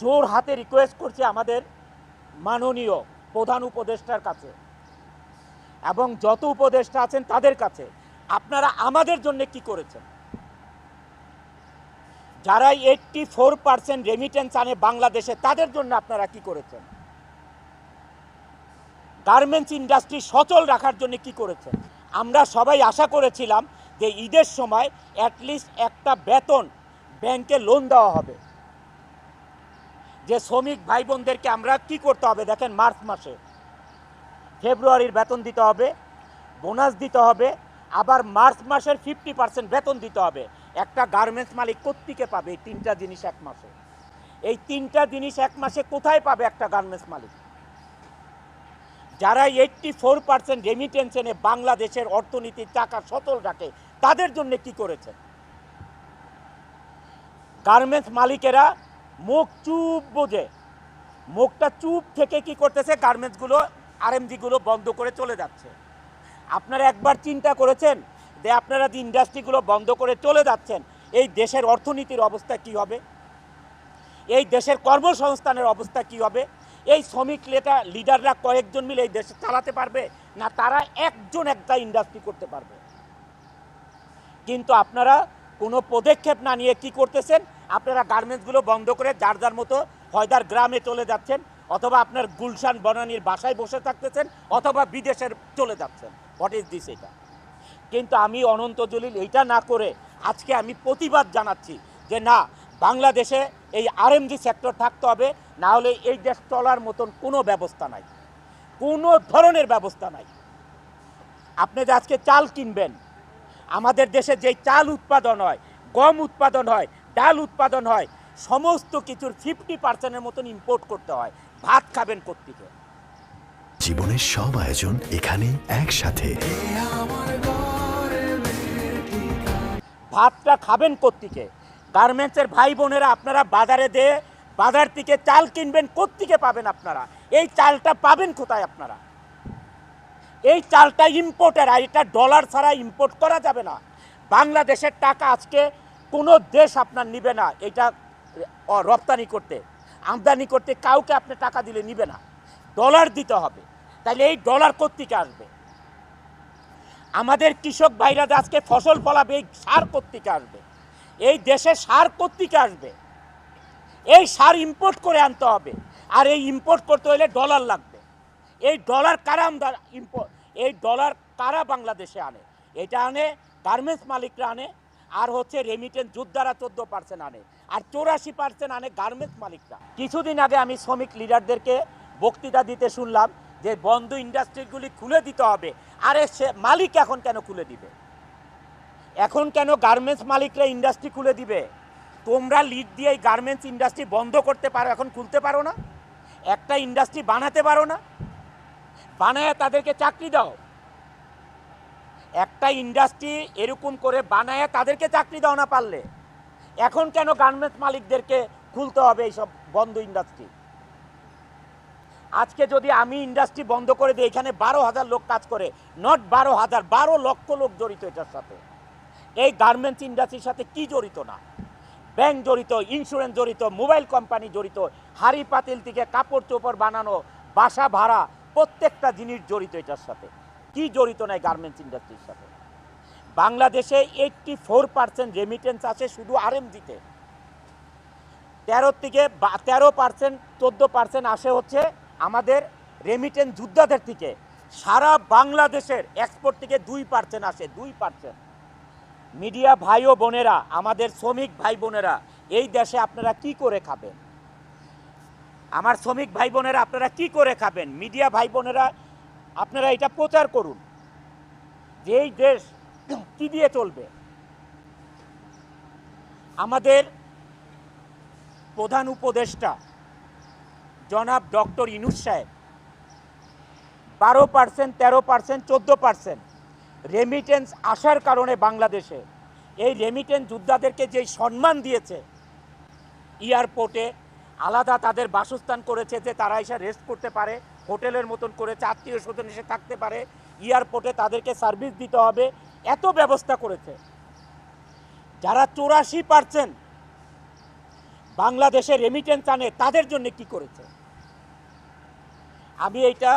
জোর হাতে রিকোয়েস্ট করছি আমাদের মাননীয় প্রধান উপদেষ্টার কাছে এবং যত উপদেষ্টা আছেন তাদের কাছে, আপনারা আমাদের জন্য কি করেছেন? যারা 84% রেমিটেন্স আনে বাংলাদেশে, তাদের জন্য আপনারা কি করেছেন? গার্মেন্টস ইন্ডাস্ট্রি সচল রাখার জন্য কি করেছেন? আমরা সবাই আশা করেছিলাম যে ঈদের সময় অ্যাটলিস্ট একটা বেতন ব্যাংকে লোন দেওয়া হবে। যে শ্রমিক ভাই বোনদেরকে আমরা কি করতে হবে দেখেন, মার্চ মাসে ফেব্রুয়ারির বেতন দিতে হবে, বোনাস দিতে হবে, আবার মার্চ মাসের 50% বেতন দিতে হবে। একটা গার্মেন্টস মালিক কোত্থেকে পাবে এই তিনটা জিনিস এক মাসে? এই তিনটা জিনিস এক মাসে কোথায় পাবে একটা গার্মেন্টস মালিক? যারা 84% রেমিটেন্স এনে বাংলাদেশের অর্থনীতির চাকা সচল রাখে, তাদের জন্য কি করেছেন? গার্মেন্টস মালিকেরা মুখ চুপ বোঝে, মুখটা চুপ থেকে কি করতেছে, গার্মেন্টসগুলো আরএমজিগুলো বন্ধ করে চলে যাচ্ছে। আপনারা একবার চিন্তা করেছেন যে আপনারা যে ইন্ডাস্ট্রিগুলো বন্ধ করে চলে যাচ্ছেন, এই দেশের অর্থনীতির অবস্থা কি হবে? এই দেশের কর্মসংস্থানের অবস্থা কি হবে? এই শ্রমিক লিডাররা কয়েকজন মিলে এই দেশ চালাতে পারবে না? তারা একজন একটা ইন্ডাস্ট্রি করতে পারবে? কিন্তু আপনারা কোনো পদক্ষেপ না নিয়ে কি করতেছেন? আপনারা গার্মেন্টসগুলো বন্ধ করে যার যার মতো হয়দার গ্রামে চলে যাচ্ছেন, অথবা আপনার গুলশান বনানীর বাসায় বসে থাকতেছেন, অথবা বিদেশের চলে যাচ্ছেন। What is this? এটা কিন্তু আমি অনন্ত জলিল এইটা না করে আজকে আমি প্রতিবাদ জানাচ্ছি যে না, বাংলাদেশে এই আরএমজি সেক্টর থাকতে হবে, না হলে এই দেশ চলার মতন কোনো ব্যবস্থা নাই, কোনো ধরনের ব্যবস্থা নাই। আপনি যে আজকে চাল কিনবেন, আমাদের দেশে যেই চাল উৎপাদন হয়, গম উৎপাদন হয়, ডাল উৎপাদন হয়, সমস্ত কিছুর 50%-এর মতন ইম্পোর্ট করতে হয়। ভাত খাবেন কোত্থেকে? জীবনের সব আয়োজন এখানে একসাথে। ভাতটা খাবেন কোত্থেকে? গার্মেন্টসের ভাই বোনেরা, আপনারা বাজারে দিয়ে বাজার থেকে চাল কিনবেন, কোত্থেকে পাবেন আপনারা? এই চালটা পাবেন কোথায় আপনারা? এই চালটা ইম্পোর্টের, আর এটা ডলার ছাড়া ইম্পোর্ট করা যাবে না। বাংলাদেশের টাকা আজকে কোনো দেশ আপনার নিবে না এটা রপ্তানি করতে, আমদানি করতে। কাউকে আপনি টাকা দিলে নিবে না, ডলার দিতে হবে। তাহলে এই ডলার কোত্থেকে আসবে? আমাদের কৃষক ভাইরা আজকে ফসল ফলাবে, এই সার কোত্থেকে আসবে? এই দেশে সার কোত্থেকে আসবে? এই সার ইম্পোর্ট করে আনতে হবে, আর এই ইম্পোর্ট করতে হলে ডলার লাগবে। এই ডলার কারা এই ডলার কারা বাংলাদেশে আনে? এটা আনে গার্মেন্টস মালিকরা আনে, আর হচ্ছে রেমিটেন্স যোদ্ধারা 14% আনে, আর 84% আনে গার্মেন্টস মালিকরা। কিছুদিন আগে আমি শ্রমিক লিডারদেরকে বক্তৃতা দিতে শুনলাম যে বন্ধ ইন্ডাস্ট্রিগুলি খুলে দিতে হবে। আরে সে মালিক এখন কেন খুলে দিবে? এখন কেন গার্মেন্টস মালিকরা ইন্ডাস্ট্রি খুলে দিবে? তোমরা লিড দিয়ে এই গার্মেন্টস ইন্ডাস্ট্রি বন্ধ করতে পারো, এখন খুলতে পারো না? একটা ইন্ডাস্ট্রি বানাতে পারো না? বানায় তাদেরকে চাকরি দাও। একটা ইন্ডাস্ট্রি এরকম করে বানায় তাদেরকে চাকরি দাও না পারলে। এখন কেন গার্মেন্টস মালিকদেরকে খুলতে হবে এইসব বন্ধ ইন্ডাস্ট্রি? আজকে যদি আমি ইন্ডাস্ট্রি বন্ধ করে দিই, এখানে 12,000 লোক কাজ করে, নট 12,000, 12 লক্ষ লোক জড়িত এটার সাথে। এই গার্মেন্টস ইন্ডাস্ট্রির সাথে কি জড়িত না? ব্যাংক জড়িত, ইন্স্যুরেন্স জড়িত, মোবাইল কোম্পানি জড়িত, হাড়ি পাতিল থেকে কাপড় চোপড় বানানো, বাসা ভাড়া, প্রত্যেকটা জিনিস জড়িত এটার সাথে। কি জড়িত নাই গার্মেন্টস ইন্ডাস্ট্রির সাথে? বাংলাদেশে 84% রেমিটেন্স আছে শুধু আরএমজিতে। 13% 14% আসে হচ্ছে আমাদের রেমিটেন্স যোদ্ধাদের থেকে। সারা বাংলাদেশের এক্সপোর্ট থেকে 2% আসে, 2%। মিডিয়া ভাই ও বোনেরা, আমাদের শ্রমিক ভাই বোনেরা, এই দেশে আপনারা কি করে খাবেন? আমার শ্রমিক ভাই বোনেরা, আপনারা কি করে খাবেন? মিডিয়া ভাই বোনেরা, আপনারা এটা প্রচার করুন যে এই দেশ কি দিয়ে চলবে। আমাদের প্রধান উপদেষ্টা জনাব ডক্টর ইউনূস সাহেব 12%, 13%, 14% রেমিটেন্স আসার কারণে বাংলাদেশে এই রেমিটেন্স যোদ্ধাদেরকে যেই সম্মান দিয়েছে, এয়ারপোর্টে আলাদা তাদের বাসস্থান করেছে যে তারা এসে রেস্ট করতে পারে, হোটেলের মতন করেছে, আত্মীয় স্বজন এসে থাকতে পারে, এয়ারপোর্টে তাদেরকে সার্ভিস দিতে হবে, এত ব্যবস্থা করেছে। যারা 84% বাংলাদেশে রেমিটেন্স আনে তাদের জন্য কি করেছে? আমি এইটা